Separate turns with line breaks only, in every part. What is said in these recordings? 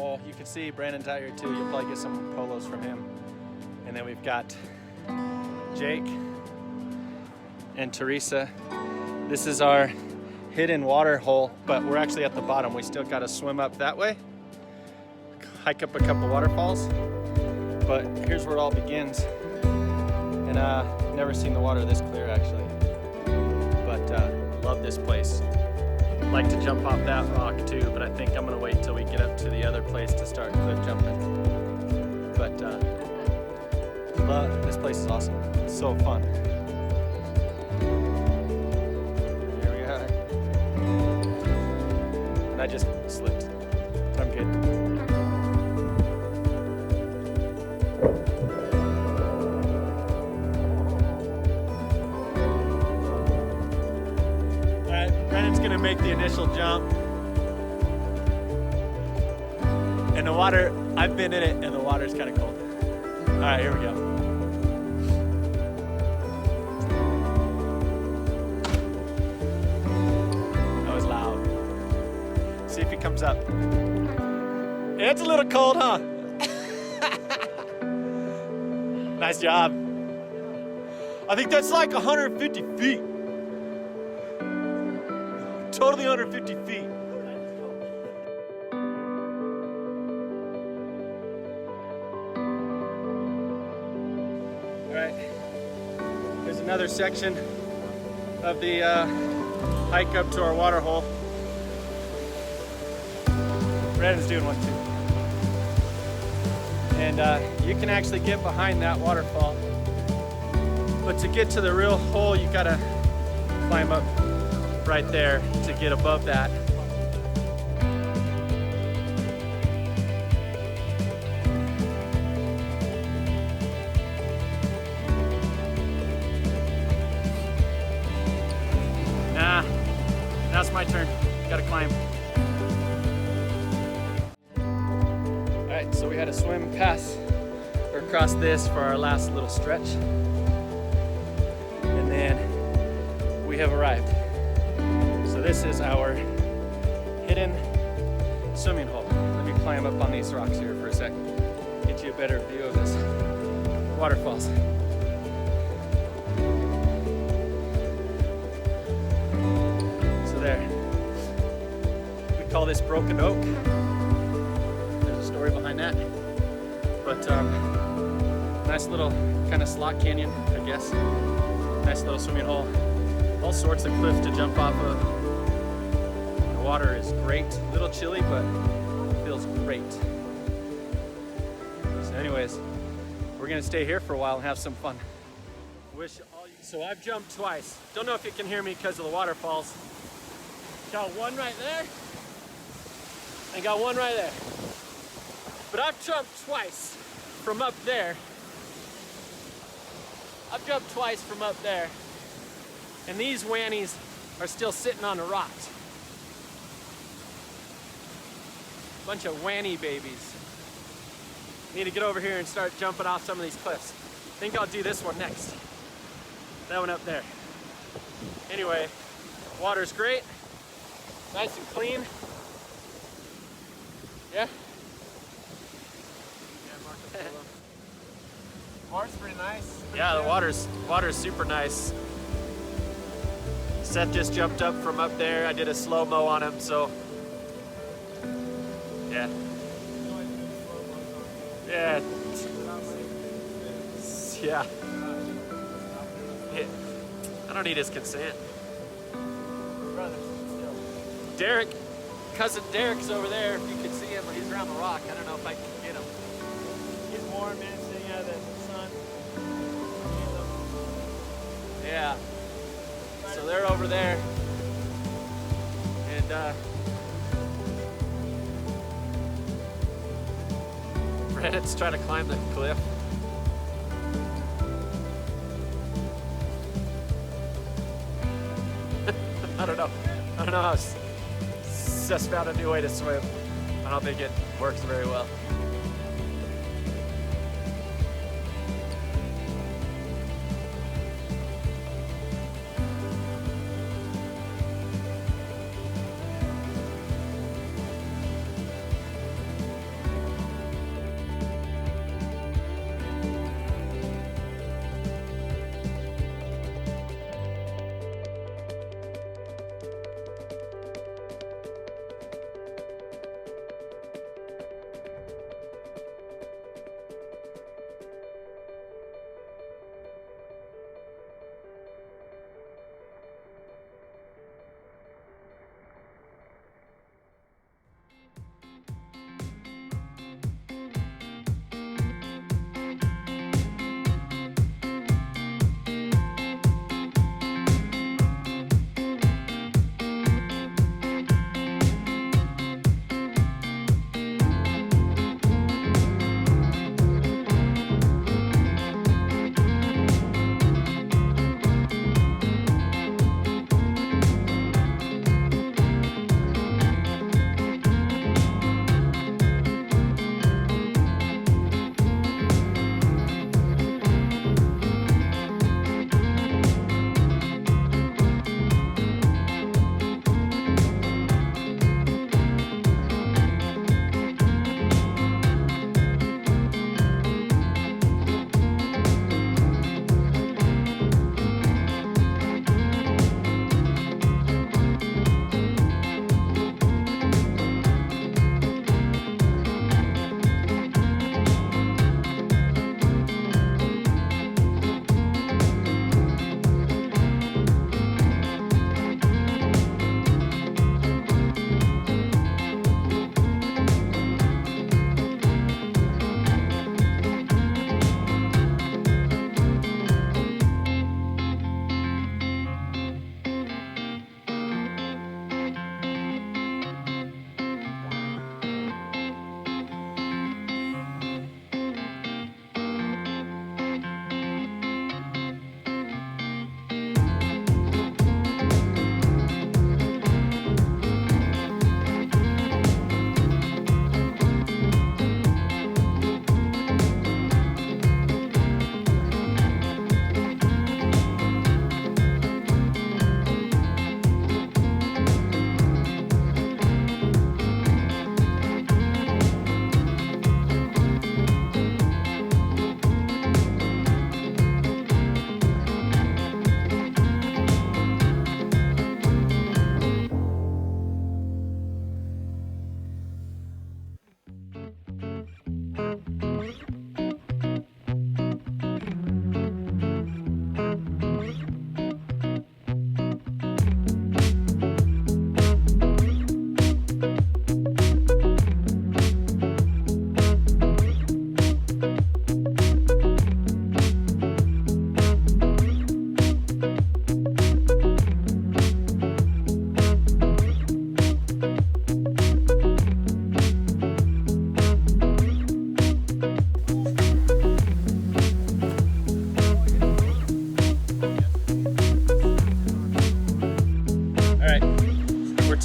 hole. You can see Brandon's out here too. You'll probably get some polos from him. And then we've got Jake and Teresa. This is our hidden water hole, but we're actually at the bottom. We still gotta swim up that way, hike up a couple waterfalls. But here's where it all begins. And never seen the water this clear actually. But love this place. Like to jump off that rock too, but I think I'm gonna wait till we get up to the other place to start cliff jumping. But this place is awesome. It's so fun. Here we are. And I just slipped. I'm good. Gonna make the initial jump, and the water, I've been in it and the water's kind of cold. All right, here we go. That was loud. See if he comes up. It's a little cold, huh? Nice job. I think that's like 150 feet. Totally under 50 feet. All right, here's another section of the hike up to our water hole. Brandon's doing one too. And you can actually get behind that waterfall. But to get to the real hole, you gotta climb up right there to get above that. Nah, that's my turn. Gotta climb. All right, so we had to swim past or across this for our last little stretch. And then we have arrived. So this is our hidden swimming hole. Let me climb up on these rocks here for a second. Get you a better view of this waterfalls. So there. We call this Broken Oak. There's a story behind that. But nice little kind of slot canyon, I guess. Nice little swimming hole. All sorts of cliffs to jump off of. The water is great. A little chilly, but it feels great. So anyways, we're gonna stay here for a while and have some fun. So I've jumped twice. Don't know if you can hear me because of the waterfalls. Got one right there, and got one right there. But I've jumped twice from up there. I've jumped twice from up there. And these wannies are still sitting on the rocks. Bunch of wanny babies. Need to get over here and start jumping off some of these cliffs. Think I'll do this one next. That one up there. Anyway, water's great. Nice and clean. Yeah? Water's pretty nice. Yeah, the water's super nice. Seth just jumped up from up there. I did a slow-mo on him, so yeah. Yeah. Yeah. I don't need his consent. Derek, cousin Derek's over there. If you could see him, he's around the rock. I don't know if I can get him. He's warm, man, sitting out of the sun. Yeah. So they're over there. And Brandon's trying to climb the cliff. I don't know how Seth found a new way to swim. I don't think it works very well.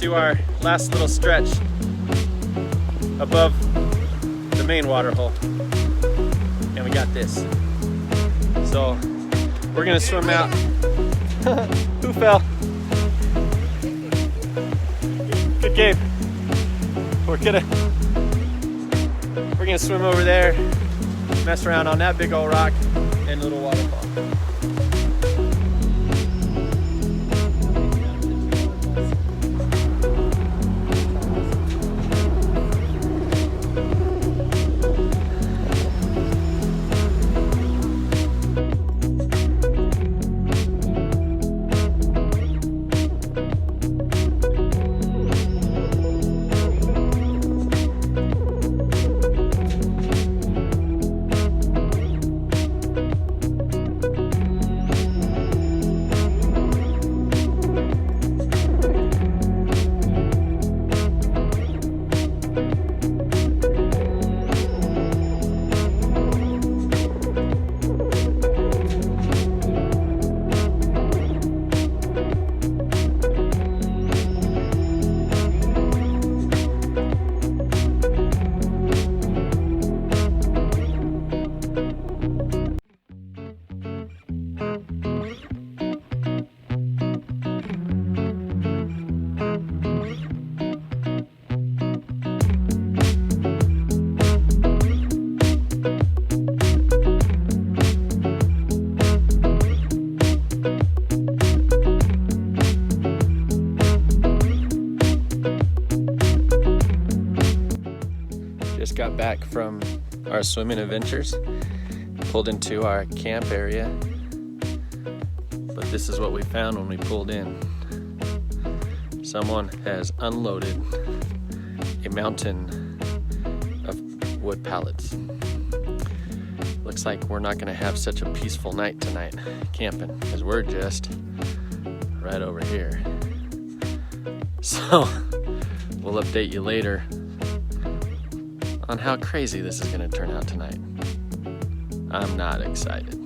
To our last little stretch above the main waterhole, and we got this. So we're gonna swim out. Who fell? Good game. We're gonna swim over there, mess around on that big old rock and little waterfall. Just got back from our swimming adventures, pulled into our camp area, but this is what we found when we pulled in. Someone has unloaded a mountain of wood pallets. Looks like we're not gonna have such a peaceful night tonight camping, because we're just right over here. So we'll update you later on how crazy this is gonna turn out tonight. I'm not excited.